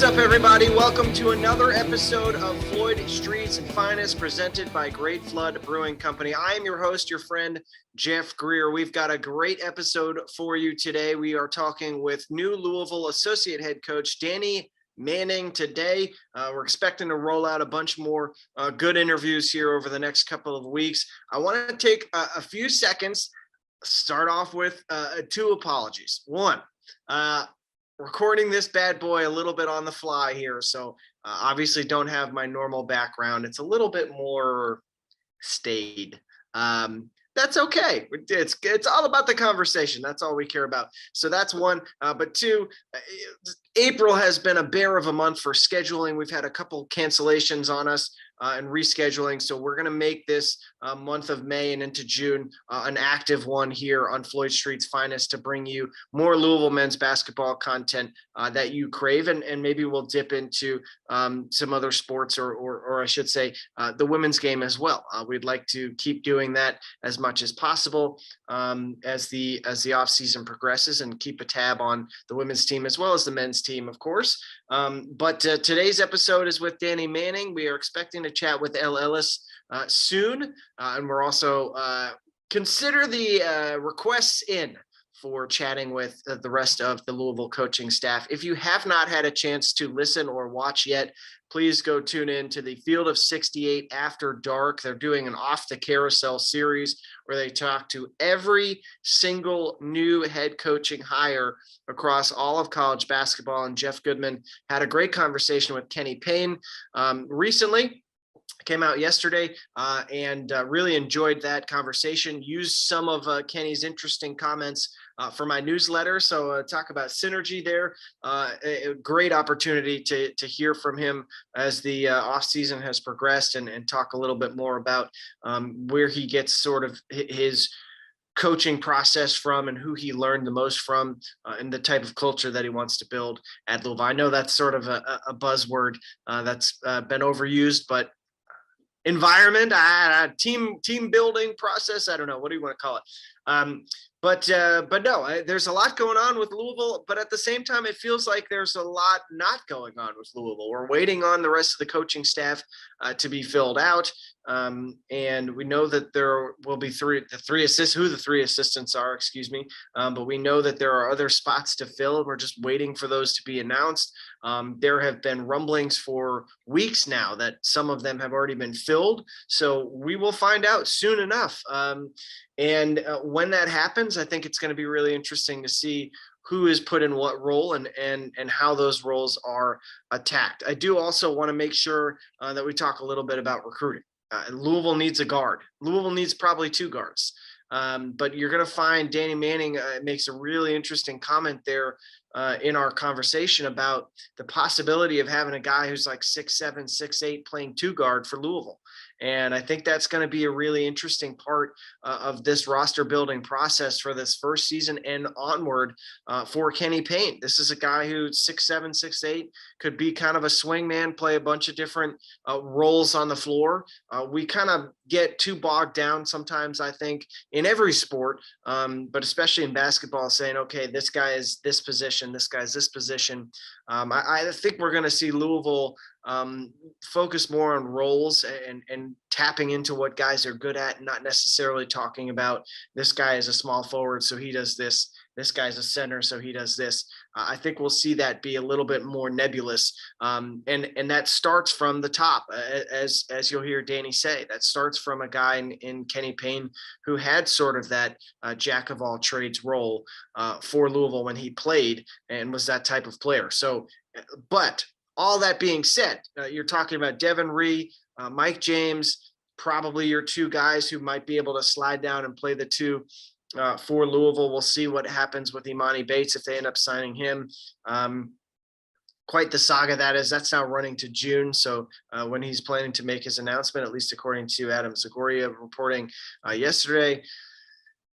What's up, everybody? Welcome to another episode of FLOYD Streets and Finest, presented by Great Flood Brewing Company. I am your host, your friend, Jeff Greer. We've got a great episode for you today. We are talking with new Louisville associate head coach, Danny Manning today. We're expecting to roll out a bunch more good interviews here over the next couple of weeks. I want to take a few seconds, start off with two apologies. One, recording this bad boy a little bit on the fly here, so obviously don't have my normal background. It's a little bit more staid. That's okay. It's all about the conversation. That's all we care about. So that's one. But two, April has been a bear of a month for scheduling. We've had a couple cancellations on us and rescheduling. So we're going to make this month of May and into June an active one here on FLOYD Streets Finest to bring you more Louisville men's basketball content that you crave. And maybe we'll dip into some other sports or I should say the women's game as well. We'd like to keep doing that as much as possible as the off season progresses, and keep a tab on the women's team as well as the men's team, of course. But today's episode is with Danny Manning. We are expecting to chat with L. Ellis soon, and we're also consider the requests in for chatting with the rest of the Louisville coaching staff. If you have not had a chance to listen or watch yet, please go tune in to the Field of 68 After Dark. They're doing an Off the Carousel series where they talk to every single new head coaching hire across all of college basketball. And Jeff Goodman had a great conversation with Kenny Payne recently. Came out yesterday and really enjoyed that conversation. Used some of Kenny's interesting comments for my newsletter. So talk about synergy there. A great opportunity to hear from him as the off season has progressed, and talk a little bit more about where he gets sort of his coaching process from, and who he learned the most from, and the type of culture that he wants to build at Louisville. I know that's sort of a buzzword that's been overused, but environment, team building process. I don't know. What do you want to call it? But no, there's a lot going on with Louisville, but at the same time, it feels like there's a lot not going on with Louisville. We're waiting on the rest of the coaching staff to be filled out. And we know that there will be who the three assistants are, but we know that there are other spots to fill. We're just waiting for those to be announced. There have been rumblings for weeks now that some of them have already been filled. So we will find out soon enough. And when that happens, I think it's going to be really interesting to see who is put in what role and how those roles are attacked. I do also want to make sure that we talk a little bit about recruiting. Louisville needs a guard. Louisville needs probably two guards. But you're going to find Danny Manning makes a really interesting comment there in our conversation about the possibility of having a guy who's like 6'7", 6'8", playing two guard for Louisville. And I think that's going to be a really interesting part of this roster building process for this first season and onward for Kenny Payne. This is a guy who's 6'7", 6'8", could be kind of a swing man, play a bunch of different roles on the floor. We kind of get too bogged down sometimes, I think, in every sport, but especially in basketball, saying, okay, this guy is this position, this guy's this position. I think we're going to see Louisville focus more on roles and tapping into what guys are good at, not necessarily talking about this guy is a small forward, so he does this. This guy's a center, so he does this. I think we'll see that be a little bit more nebulous. And that starts from the top, as you'll hear Danny say. That starts from a guy in Kenny Payne who had sort of that jack of all trades role for Louisville when he played and was that type of player. So, but all that being said, you're talking about Devin Ree, Mike James, probably your two guys who might be able to slide down and play the two for Louisville. We'll see what happens with Imani Bates if they end up signing him. Quite the saga that is. That's now running to June. So when he's planning to make his announcement, at least according to Adam Zagoria reporting yesterday.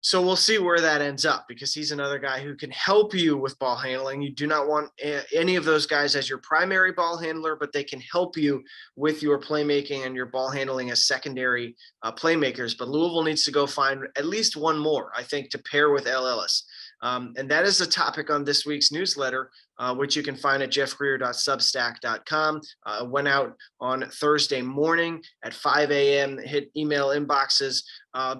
So we'll see where that ends up, because he's another guy who can help you with ball handling. You do not want any of those guys as your primary ball handler, but they can help you with your playmaking and your ball handling as secondary playmakers. But Louisville needs to go find at least one more, I think, to pair with L. Ellis. And that is the topic on this week's newsletter. which you can find at jeffgreer.substack.com. Went out on Thursday morning at 5 a.m., hit email inboxes.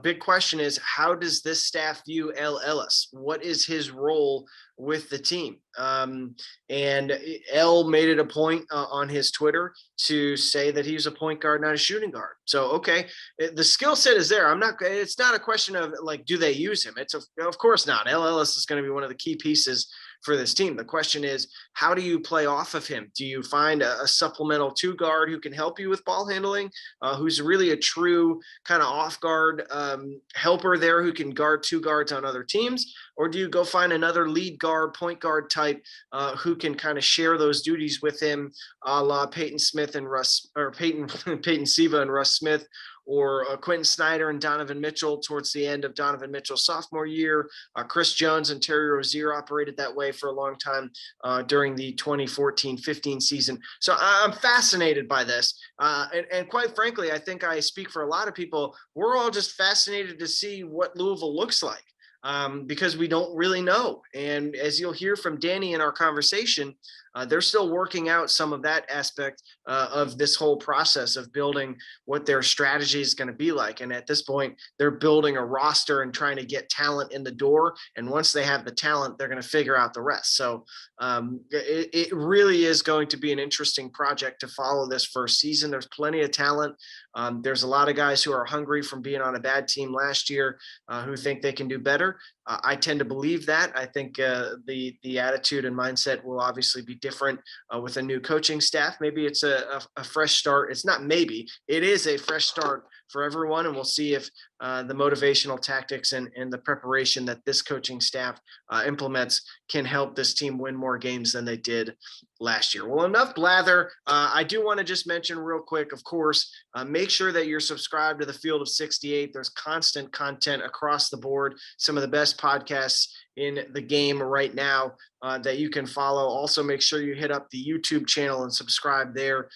Big question is, how does this staff view El Ellis? What is his role with the team? And El made it a point on his Twitter to say that he's a point guard, not a shooting guard. So, okay, the skill set is there. It's not a question of like, do they use him? Of course not. El Ellis is going to be one of the key pieces for this team. The question is, how do you play off of him? Do you find a supplemental two guard who can help you with ball handling, who's really a true kind of off guard helper there who can guard two guards on other teams? Or do you go find another lead guard, point guard type who can kind of share those duties with him, a la Peyton Smith and Russ, or Peyton Siva and Russ Smith, or Quentin Snyder and Donovan Mitchell towards the end of Donovan Mitchell's sophomore year. Chris Jones and Terry Rozier operated that way for a long time during the 2014-15 season. So I'm fascinated by this. And quite frankly, I think I speak for a lot of people. We're all just fascinated to see what Louisville looks like. Because we don't really know. And as you'll hear from Danny in our conversation, they're still working out some of that aspect of this whole process of building what their strategy is going to be like. And at this point, they're building a roster and trying to get talent in the door. And once they have the talent, they're going to figure out the rest. So it really is going to be an interesting project to follow this first season. There's plenty of talent. There's a lot of guys who are hungry from being on a bad team last year who think they can do better. I tend to believe that. I think the attitude and mindset will obviously be different with a new coaching staff. Maybe it's a fresh start. It's not maybe. It is a fresh start for everyone, and we'll see if the motivational tactics and the preparation that this coaching staff implements can help this team win more games than they did last year. Well, enough blather. I do want to just mention real quick, of course, make sure that you're subscribed to the Field of 68. There's constant content across the board, some of the best podcasts in the game right now that you can follow. Also, make sure you hit up the YouTube channel and subscribe there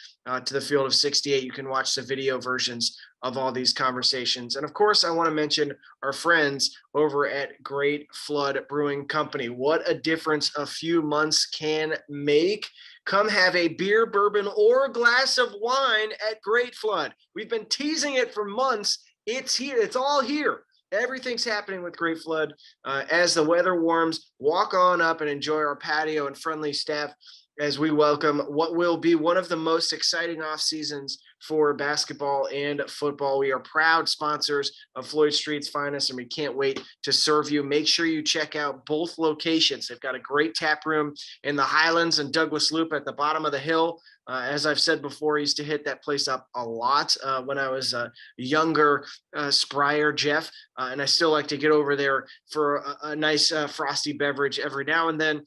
to the Field of 68. You can watch the video versions of all these conversations. And of course, I want to mention our friends over at Great Flood Brewing Company. What a difference a few months can make. Come have a beer, bourbon, or glass of wine at Great Flood. We've been teasing it for months. It's here. It's all here. Everything's happening with Great Flood. As the weather warms, walk on up and enjoy our patio and friendly staff as we welcome what will be one of the most exciting off seasons for basketball and football. We are proud sponsors of Floyd Street's Finest, and we can't wait to serve you. Make sure you check out both locations. They've got a great tap room in the Highlands and Douglas Loop at the bottom of the hill. As I've said before, I used to hit that place up a lot when I was a younger, sprier Jeff, and I still like to get over there for a nice frosty beverage every now and then.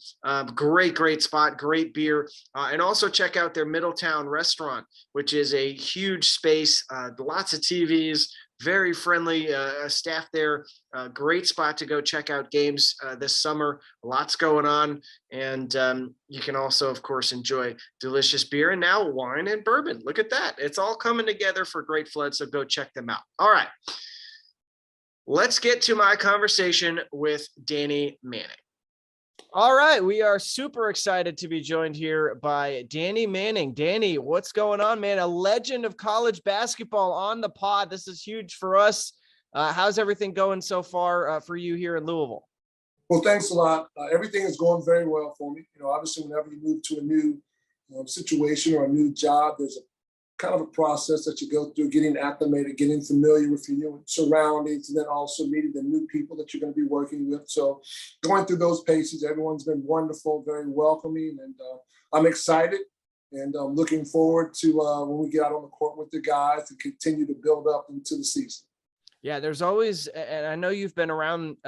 Great spot, great beer. And also check out their Middletown restaurant, which is a huge space, lots of TVs, very friendly staff there. Great spot to go check out games this summer. Lots going on. And you can also, of course, enjoy delicious beer and now wine and bourbon. Look at that. It's all coming together for Great Flood. So go check them out. All right. Let's get to my conversation with Danny Manning. All right, we are super excited to be joined here by Danny Manning. Danny, what's going on, man? A legend of college basketball on the pod. This is huge for us. How's everything going so far for you here in Louisville? Well, thanks a lot. Everything is going very well for me. You know, obviously, whenever you move to a new situation or a new job, there's a kind of a process that you go through, getting acclimated, getting familiar with your new surroundings, and then also meeting the new people that you're going to be working with. So going through those paces, everyone's been wonderful, very welcoming, and I'm excited and I'm looking forward to when we get out on the court with the guys to continue to build up into the season. Yeah, there's always, and I know you've been around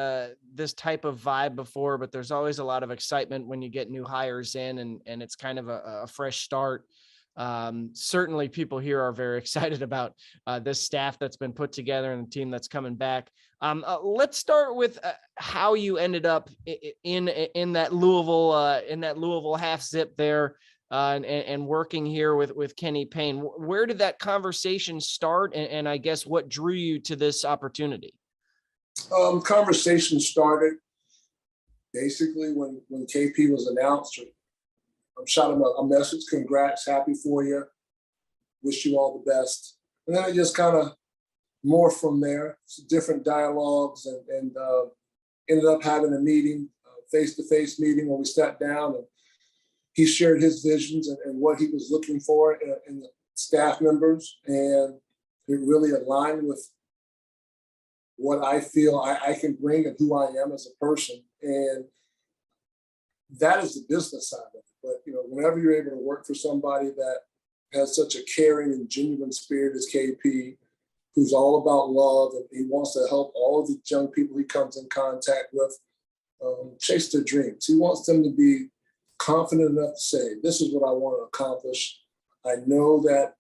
this type of vibe before, but there's always a lot of excitement when you get new hires in and it's kind of a fresh start. Certainly people here are very excited about this staff that's been put together and the team that's coming back. Let's start with how you ended up in that Louisville half zip there and working here with Kenny Payne. Where did that conversation start? And I guess what drew you to this opportunity? Conversation started basically when KP was announced, or shot him a message, congrats, happy for you, wish you all the best. And then it just kind of morphed from there, different dialogues, and ended up having a meeting, face-to-face meeting where we sat down and he shared his visions and what he was looking for in the staff members. And it really aligned with what I feel I can bring and who I am as a person. And that is the business side of it. But, whenever you're able to work for somebody that has such a caring and genuine spirit as KP, who's all about love, and he wants to help all of the young people he comes in contact with chase their dreams. He wants them to be confident enough to say, this is what I want to accomplish. I know that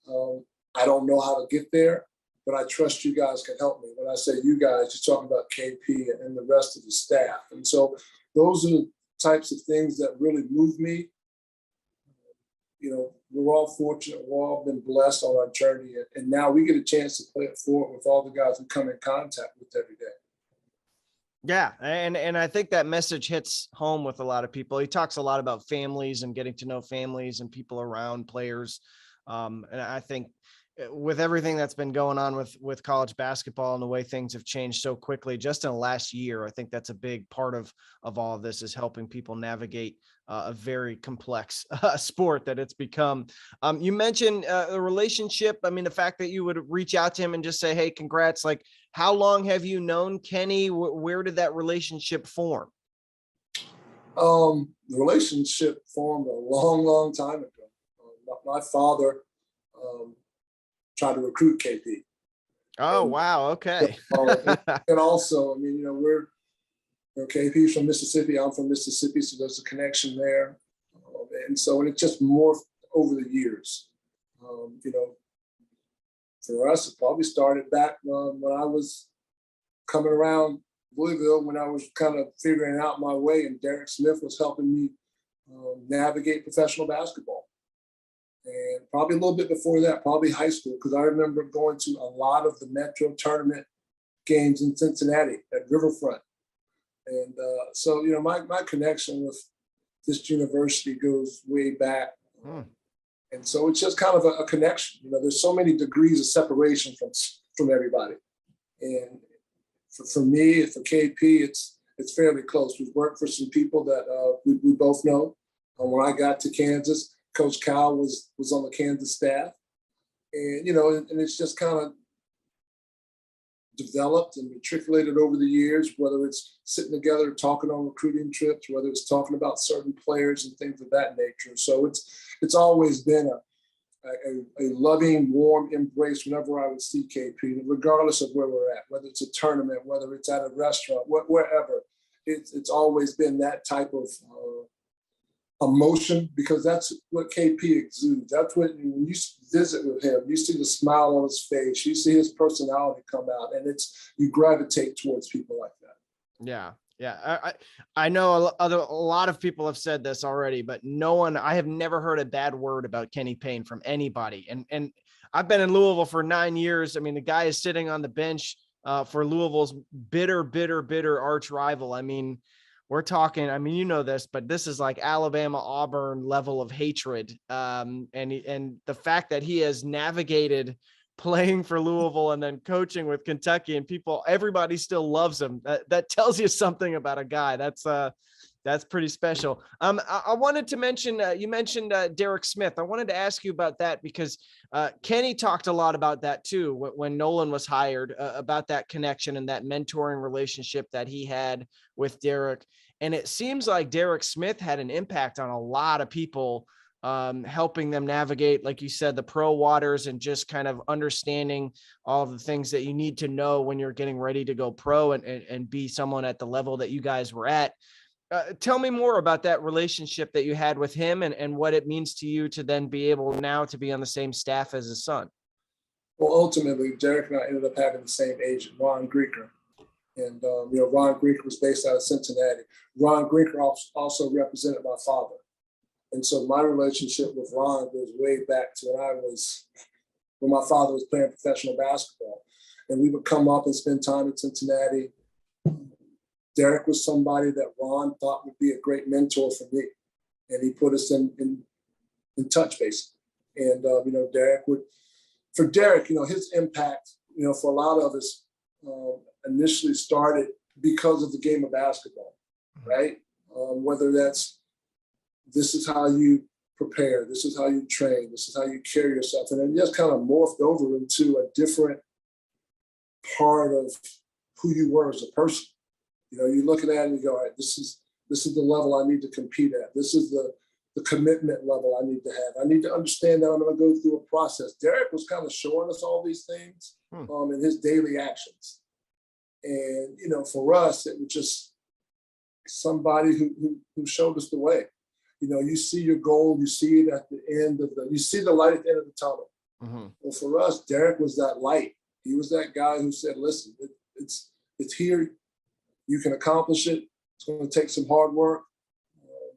I don't know how to get there, but I trust you guys can help me. When I say you guys, you're talking about KP and the rest of the staff. And so those are the types of things that really move me. We're all fortunate. We've all been blessed on our journey. And now we get a chance to play it forward with all the guys we come in contact with every day. Yeah. And I think that message hits home with a lot of people. He talks a lot about families and getting to know families and people around players. And I think with everything that's been going on with college basketball and the way things have changed so quickly just in the last year, I think that's a big part of all of this, is helping people navigate a very complex sport that it's become. You mentioned the relationship. I mean, the fact that you would reach out to him and just say, hey, congrats. Like, how long have you known Kenny? Where did that relationship form? The relationship formed a long, long time ago. My father tried to recruit KP. Oh, wow. Okay. And also, KP's from Mississippi. I'm from Mississippi, so there's a connection there. And it just morphed over the years. For us, it probably started back when I was coming around Louisville, when I was kind of figuring out my way, and Derek Smith was helping me navigate professional basketball. And probably a little bit before that, probably high school, because I remember going to a lot of the Metro tournament games in Cincinnati at Riverfront. And my connection with this university goes way back. And so it's just kind of a connection. There's so many degrees of separation from everybody. And for me, for KP, it's fairly close. We've worked for some people that we both know. When I got to Kansas, Coach Cal was on the Kansas staff. And, and it's just kind of developed and matriculated over the years, whether it's sitting together, talking on recruiting trips, whether it's talking about certain players and things of that nature. So it's always been a loving, warm embrace whenever I would see KP, regardless of where we're at, whether it's a tournament, whether it's at a restaurant, wherever. It's always been that type of emotion, because that's what KP exudes. That's when you visit with him, you see the smile on his face, you see his personality come out, and you gravitate towards people like that. Yeah. Yeah. I know a lot of people have said this already, but I have never heard a bad word about Kenny Payne from anybody. And I've been in Louisville for 9 years. I mean, the guy is sitting on the bench for Louisville's bitter arch rival. I mean, we're talking, this, but this is like Alabama, Auburn level of hatred. And the fact that he has navigated playing for Louisville and then coaching with Kentucky, and everybody still loves him. That tells you something about a guy. That's pretty special. I wanted to mention, you mentioned Derek Smith. I wanted to ask you about that, because Kenny talked a lot about that too, when Nolan was hired, about that connection and that mentoring relationship that he had with Derek. And it seems like Derek Smith had an impact on a lot of people, helping them navigate, like you said, the pro waters, and just kind of understanding all of the things that you need to know when you're getting ready to go pro and be someone at the level that you guys were at. Tell me more about that relationship that you had with him, and what it means to you to then be able now to be on the same staff as his son. Well, ultimately, Derek and I ended up having the same agent, Ron Grieker. And, Ron Grieker was based out of Cincinnati. Ron Grieker also represented my father. And so my relationship with Ron goes way back to when my father was playing professional basketball. And we would come up and spend time in Cincinnati. Derek was somebody that Ron thought would be a great mentor for me. and he put us in touch basically. And for Derek, his impact, for a lot of us initially started because of the game of basketball, right? Whether that's, this is how you prepare, this is how you train, this is how you carry yourself. And it just kind of morphed over into a different part of who you were as a person. You look at that and you go, all right, this is the level I need to compete at. This is the commitment level I need to have. I need to understand that I'm going to go through a process. Derek was kind of showing us all these things in his daily actions. And, for us, it was just somebody who showed us the way. You see your goal, you see it at the end of you see the light at the end of the tunnel. Mm-hmm. Well, for us, Derek was that light. He was that guy who said, listen, it's here. You can accomplish it. It's going to take some hard work,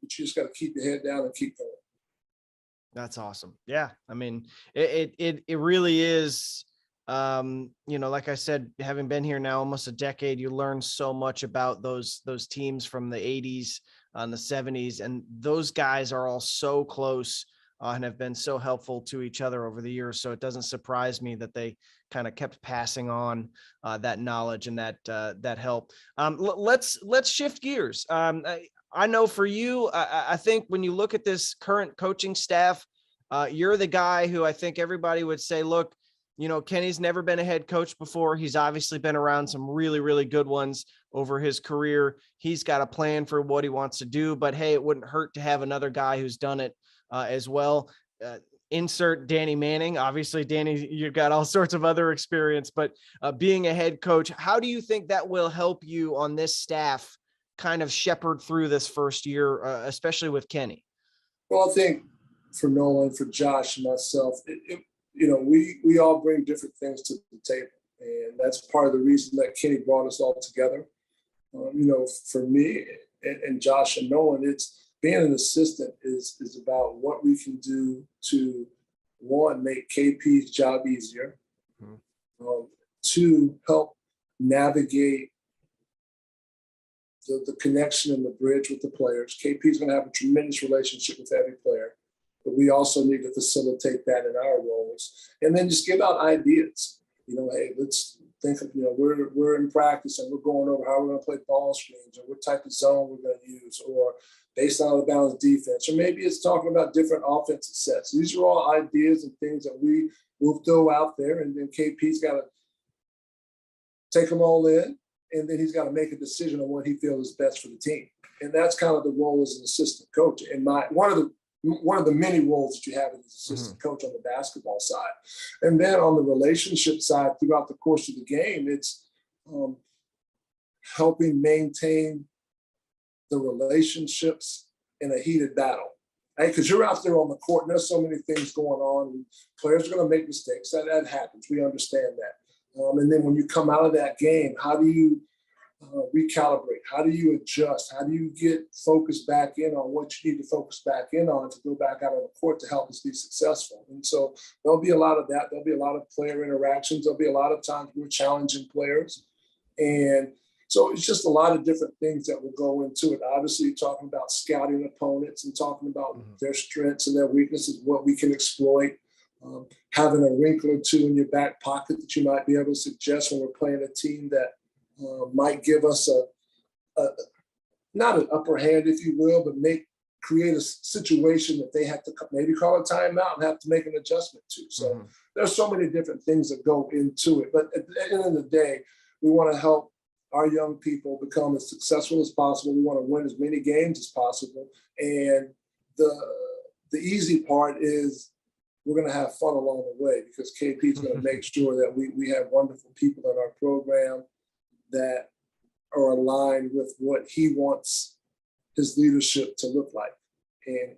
but you just got to keep your head down and keep going. That's awesome. Yeah. I mean, it really is, like I said, having been here now almost a decade, you learn so much about those teams from the 80s and the 70s. And those guys are all so close and have been so helpful to each other over the years. So it doesn't surprise me that they kind of kept passing on that knowledge and that help. Let's shift gears. I know for you, I think when you look at this current coaching staff, you're the guy who I think everybody would say, look, Kenny's never been a head coach before. He's obviously been around some really, really good ones over his career. He's got a plan for what he wants to do, but hey, it wouldn't hurt to have another guy who's done it as well. Insert Danny Manning. Obviously, Danny, you've got all sorts of other experience, but being a head coach, how do you think that will help you on this staff kind of shepherd through this first year, especially with Kenny? Well, I think for Nolan, for Josh, and myself, we all bring different things to the table, and that's part of the reason that Kenny brought us all together. For me and Josh and Nolan, it's being an assistant is about what we can do to, one, make KP's job easier, two, help navigate the connection and the bridge with the players. KP's going to have a tremendous relationship with every player, but we also need to facilitate that in our roles, and then just give out ideas. Hey, let's think of, we're in practice and we're going over how we're going to play ball screens, or what type of zone we're going to use, or based on the balance defense, or maybe it's talking about different offensive sets. These are all ideas and things that we will throw out there, and then KP's got to take them all in, and then he's got to make a decision on what he feels is best for the team. And that's kind of the role as an assistant coach. And one of the many roles that you have as assistant coach on the basketball side. And then on the relationship side, throughout the course of the game, it's helping maintain the relationships in a heated battle, right? Because you're out there on the court and there's so many things going on, and players are going to make mistakes. That happens. We understand that. And then when you come out of that game, how do you recalibrate? How do you adjust? How do you get focused back in on what you need to focus back in on to go back out on the court to help us be successful? And so there'll be a lot of that. There'll be a lot of player interactions. There'll be a lot of times we're challenging players. And so it's just a lot of different things that will go into it. Obviously, talking about scouting opponents and talking about their strengths and their weaknesses, what we can exploit. Having a wrinkle or two in your back pocket that you might be able to suggest when we're playing a team that might give us a not an upper hand, if you will, but create a situation that they have to maybe call a timeout and have to make an adjustment to. So there's so many different things that go into it. But at the end of the day, we want to help our young people become as successful as possible. We want to win as many games as possible. And the easy part is we're going to have fun along the way, because KP is going to make sure that we have wonderful people in our program that are aligned with what he wants his leadership to look like. And,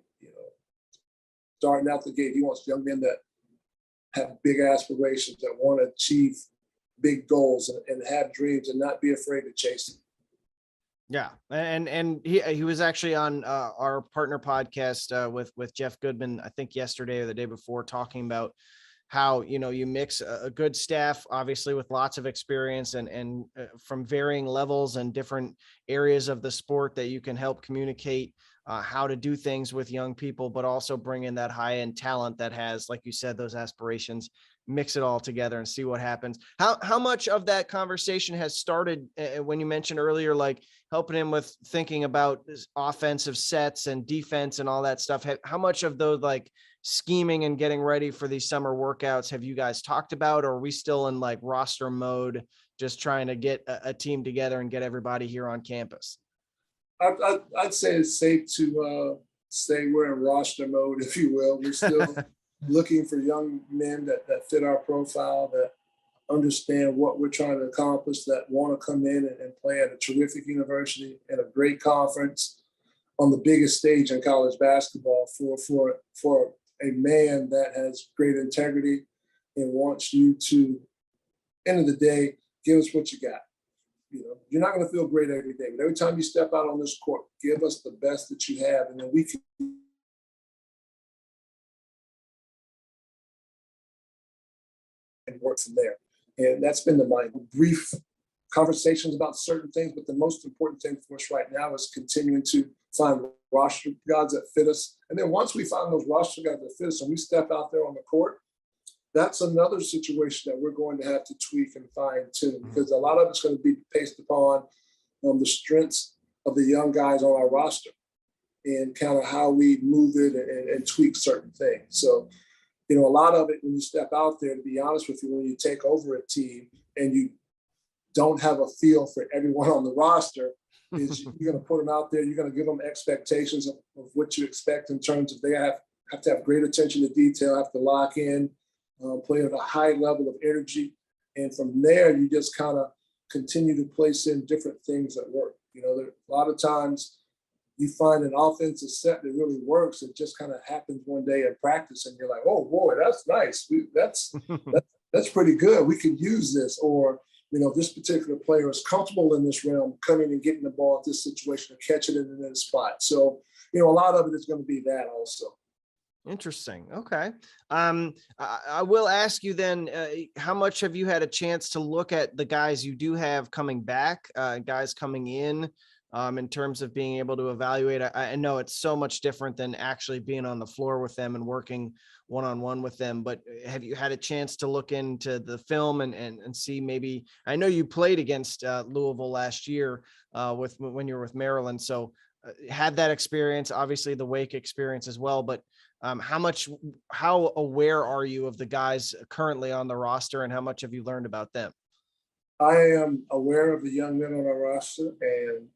starting out the gate, he wants young men that have big aspirations, that want to achieve big goals and have dreams and not be afraid to chase them. Yeah. And he was actually on our partner podcast with Jeff Goodman, I think yesterday or the day before, talking about how, you mix a good staff, obviously with lots of experience and from varying levels and different areas of the sport, that you can help communicate how to do things with young people, but also bring in that high end talent that has, like you said, those aspirations, mix it all together and see what happens. How much of that conversation has started when you mentioned earlier, like helping him with thinking about offensive sets and defense and all that stuff? How much of those like scheming and getting ready for these summer workouts have you guys talked about? Or are we still in like roster mode, just trying to get a team together and get everybody here on campus? I'd say it's safe to say we're in roster mode, if you will. We're still looking for young men that fit our profile, that understand what we're trying to accomplish, that want to come in and play at a terrific university and a great conference on the biggest stage in college basketball for a man that has great integrity and wants you to, end of the day, give us what you got. You know, you're not going to feel great every day, but every time you step out on this court, give us the best that you have, and then we can work from there. And that's been my brief conversations about certain things, but the most important thing for us right now is continuing to find roster guys that fit us. And then once we find those roster guys that fit us and we step out there on the court, that's another situation that we're going to have to tweak and fine tune, because a lot of it's going to be based upon the strengths of the young guys on our roster and kind of how we move it and tweak certain things. So, you know, a lot of it when you step out there, to be honest with you, when you take over a team and you don't have a feel for everyone on the roster, is you're going to put them out there, you're going to give them expectations of what you expect in terms of they have to have great attention to detail, have to lock in, play at a high level of energy. And from there, you just kind of continue to place in different things that work. You know, there, a lot of times you find an offensive set that really works. It just kind of happens one day in practice and you're like, oh boy, that's nice. That's pretty good. We could use this. Or, you know, this particular player is comfortable in this realm, coming and getting the ball at this situation and catching it in this spot. So, you know, a lot of it is going to be that also. Interesting. Okay. I will ask you then, how much have you had a chance to look at the guys you do have coming back, guys coming in terms of being able to evaluate? I know it's so much different than actually being on the floor with them and working one-on-one with them, but have you had a chance to look into the film and see maybe, I know you played against Louisville last year when you were with Maryland. So had that experience, obviously the Wake experience as well, but how aware are you of the guys currently on the roster and how much have you learned about them? I am aware of the young men on our roster, and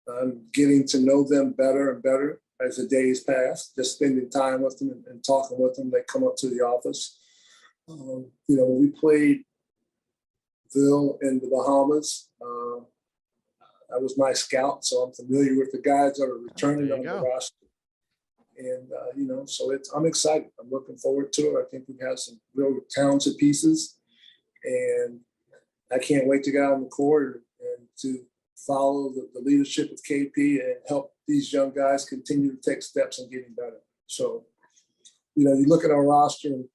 I'm getting to know them better and better as the days pass, just spending time with them and talking with them. They come up to the office. You know, when we played Ville in the Bahamas, I was my scout, so I'm familiar with the guys that are returning on the roster. And, you know, so I'm excited. I'm looking forward to it. I think we have some real talented pieces, and I can't wait to get out on the court and to follow the leadership of KP and help these young guys continue to take steps in getting better. So, you know, you look at our roster, and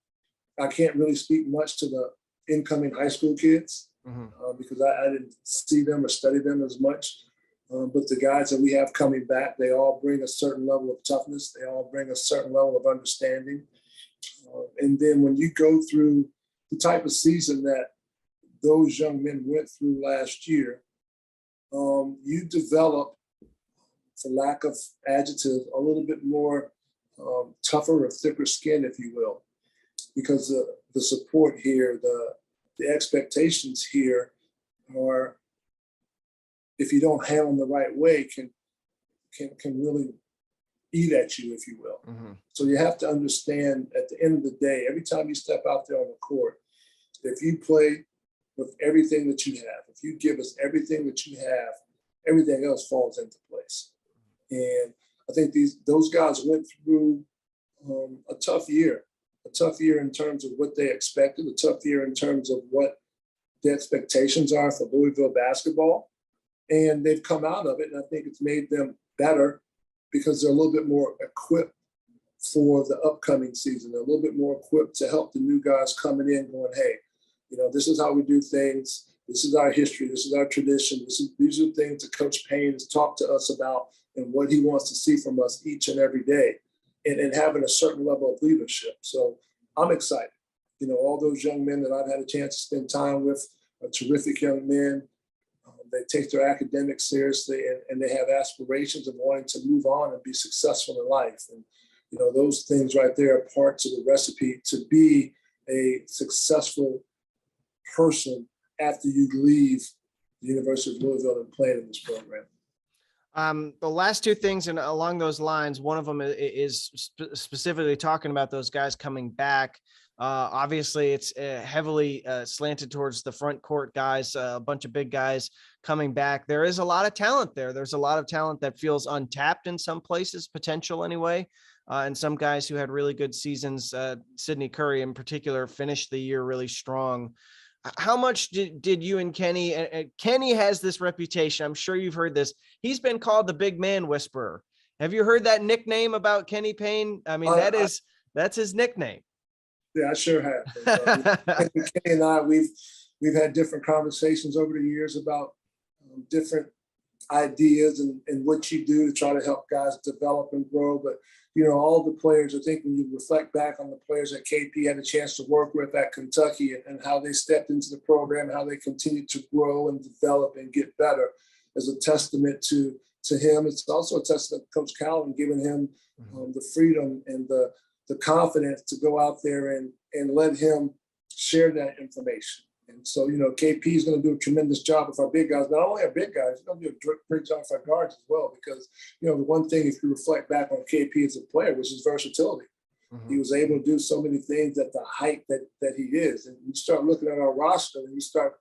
I can't really speak much to the incoming high school kids because I didn't see them or study them as much. But the guys that we have coming back, they all bring a certain level of toughness. They all bring a certain level of understanding. And then when you go through the type of season that those young men went through last year, you develop, for lack of adjective, a little bit more tougher or thicker skin, if you will, because the support here, the expectations here are, if you don't handle them the right way, can really eat at you, if you will. So you have to understand at the end of the day, every time you step out there on the court, if you play with everything that you have, if you give us everything that you have, everything else falls into place. And I think those guys went through a tough year in terms of what they expected, a tough year in terms of what the expectations are for Louisville basketball. And they've come out of it, and I think it's made them better because they're a little bit more equipped for the upcoming season. They're a little bit more equipped to help the new guys coming in going, hey, you know, this is how we do things. This is our history. This is our tradition. These are things that Coach Payne has talked to us about and what he wants to see from us each and every day, and having a certain level of leadership. So I'm excited. All those young men that I've had a chance to spend time with are terrific young men. They take their academics seriously, and they have aspirations of wanting to move on and be successful in life. And, those things right there are parts of the recipe to be a successful person after you leave the University of Louisville and play in this program. The last two things, and along those lines, one of them is specifically talking about those guys coming back. Obviously, it's heavily slanted towards the front court guys, a bunch of big guys coming back. There is a lot of talent there. There's a lot of talent that feels untapped in some places, potential anyway. And some guys who had really good seasons, Sidney Curry in particular, finished the year really strong. How much did you and Kenny, Kenny has this reputation, I'm sure you've heard this. He's been called the big man whisperer. Have you heard that nickname about Kenny Payne? I mean, that's his nickname. Yeah, I sure have. Kenny and I, we've had different conversations over the years about different ideas and what you do to try to help guys develop and grow. But, all the players, I think when you reflect back on the players that KP had a chance to work with at Kentucky and how they stepped into the program, how they continued to grow and develop and get better, is a testament to him. It's also a testament to Coach Calvin, giving him the freedom and the confidence to go out there and let him share that information. And so, KP is going to do a tremendous job with our big guys. Not only our big guys, he's going to do a great job with our guards as well. Because, the one thing, if you reflect back on KP as a player, which is versatility. Mm-hmm. He was able to do so many things at the height that he is. And you start looking at our roster and you start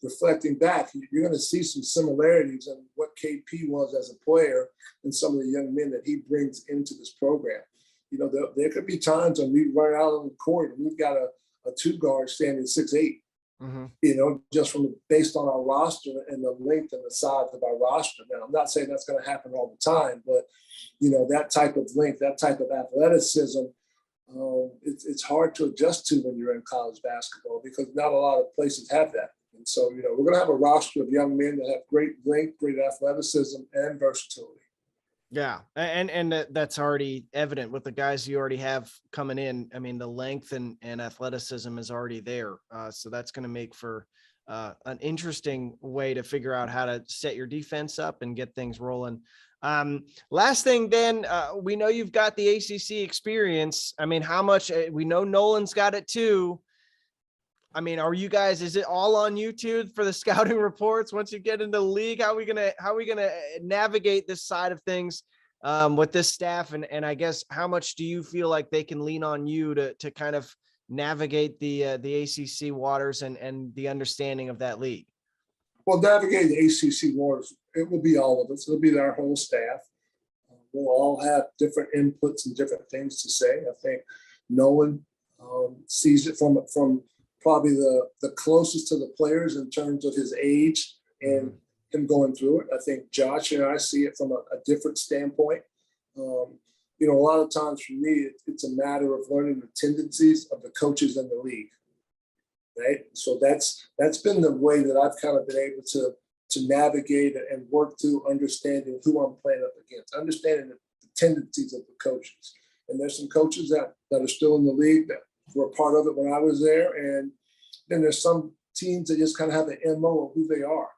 reflecting back, you're going to see some similarities in what KP was as a player and some of the young men that he brings into this program. There could be times when we run out on the court and we've got a two guard standing 6'8". Mm-hmm. Just based on our roster and the length and the size of our roster. Now, I'm not saying that's going to happen all the time, but that type of length, that type of athleticism, it's hard to adjust to when you're in college basketball because not a lot of places have that. And so, we're going to have a roster of young men that have great length, great athleticism, and versatility. Yeah. And that's already evident with the guys you already have coming in. I mean, the length and athleticism is already there. So that's going to make for an interesting way to figure out how to set your defense up and get things rolling. Last thing, then, we know you've got the ACC experience. I mean, how much we know Nolan's got it too. I mean, is it all on YouTube for the scouting reports once you get into the league? How are we gonna navigate this side of things with this staff? And I guess how much do you feel like they can lean on you to kind of navigate the ACC waters and the understanding of that league? Well, navigating the ACC waters, it will be all of us. It'll be our whole staff. We'll all have different inputs and different things to say. I think Nolan sees it from probably the closest to the players in terms of his age and him going through it. I think Josh and I see it from a different standpoint. A lot of times for me, it's a matter of learning the tendencies of the coaches in the league, right? So that's been the way that I've kind of been able to navigate and work through understanding who I'm playing up against, understanding the tendencies of the coaches. And there's some coaches that are still in the league that were part of it when I was there. And then there's some teams that just kind of have an MO of who they are.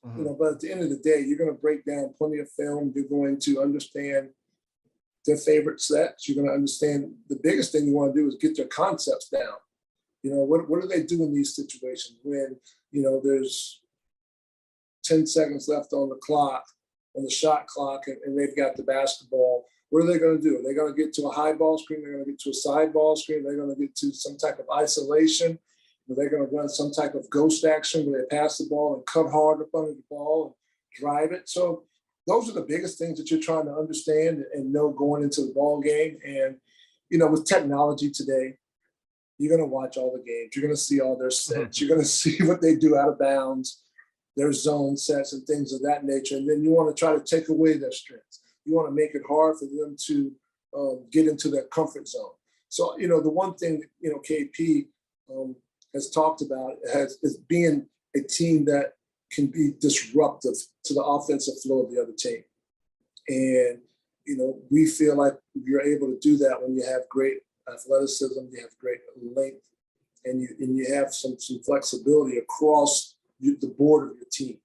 Mm-hmm. But at the end of the day, you're going to break down plenty of film. You're going to understand their favorite sets. You're going to understand the biggest thing you want to do is get their concepts down. What do they do in these situations when, there's 10 seconds left on the clock, on the shot clock, and they've got the basketball. What are they going to do? Are they going to get to a high ball screen? They're going to get to a side ball screen? They're going to get to some type of isolation? Are they going to run some type of ghost action where they pass the ball and cut hard up under the ball and drive it? So those are the biggest things that you're trying to understand and know going into the ball game. And, with technology today, you're going to watch all the games. You're going to see all their sets. You're going to see what they do out of bounds, their zone sets and things of that nature. And then you want to try to take away their strengths. You want to make it hard for them to get into their comfort zone. So, the one thing, KP has talked about is being a team that can be disruptive to the offensive flow of the other team. And, we feel like you're able to do that when you have great athleticism, you have great length, and you have some flexibility across the board of your team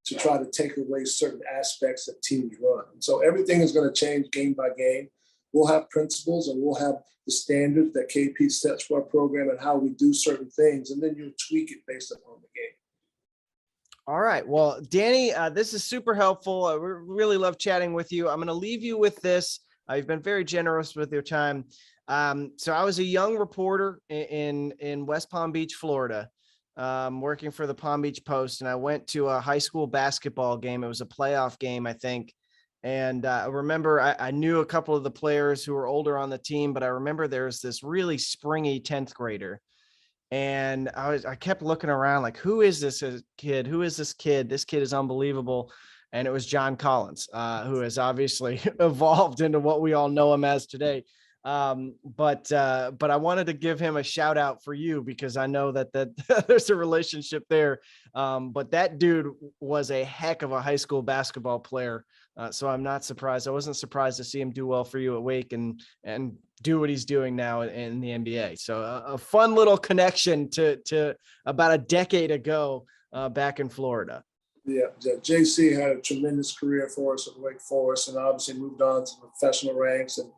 to try to take away certain aspects that teams run. And so everything is going to change game by game. We'll have principles and we'll have the standards that KP sets for our program and how we do certain things, and then you'll tweak it based upon the game. All right. Well, Danny, this is super helpful. I really love chatting with you. I'm going to leave you with this. You've been very generous with your time. So I was a young reporter in West Palm Beach, Florida, working for the Palm Beach Post, and I went to a high school basketball game. It was a playoff game, I think. And I remember I knew a couple of the players who were older on the team, but I remember there was this really springy 10th grader. And I kept looking around like, who is this kid? Who is this kid? This kid is unbelievable. And it was John Collins, who has obviously evolved into what we all know him as today. But I wanted to give him a shout out for you because I know that there's a relationship there. But that dude was a heck of a high school basketball player. So I'm not surprised. I wasn't surprised to see him do well for you at Wake and do what he's doing now in the NBA. So a fun little connection to about a decade ago back in Florida. Yeah, JC had a tremendous career for us at Wake Forest and obviously moved on to professional ranks, and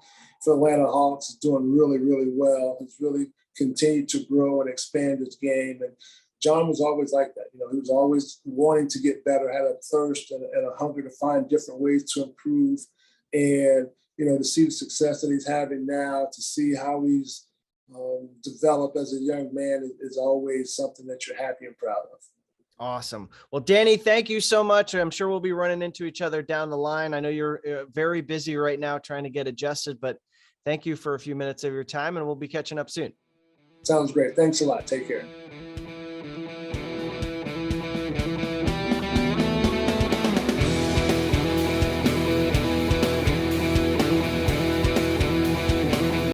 for Atlanta Hawks is doing really, really well. He's really continued to grow and expand his game. And John was always like that. He was always wanting to get better, had a thirst and a hunger to find different ways to improve. And, to see the success that he's having now, to see how he's developed as a young man is always something that you're happy and proud of. Awesome. Well, Danny, thank you so much. I'm sure we'll be running into each other down the line. I know you're very busy right now trying to get adjusted, but thank you for a few minutes of your time, and we'll be catching up soon. Sounds great. Thanks a lot. Take care.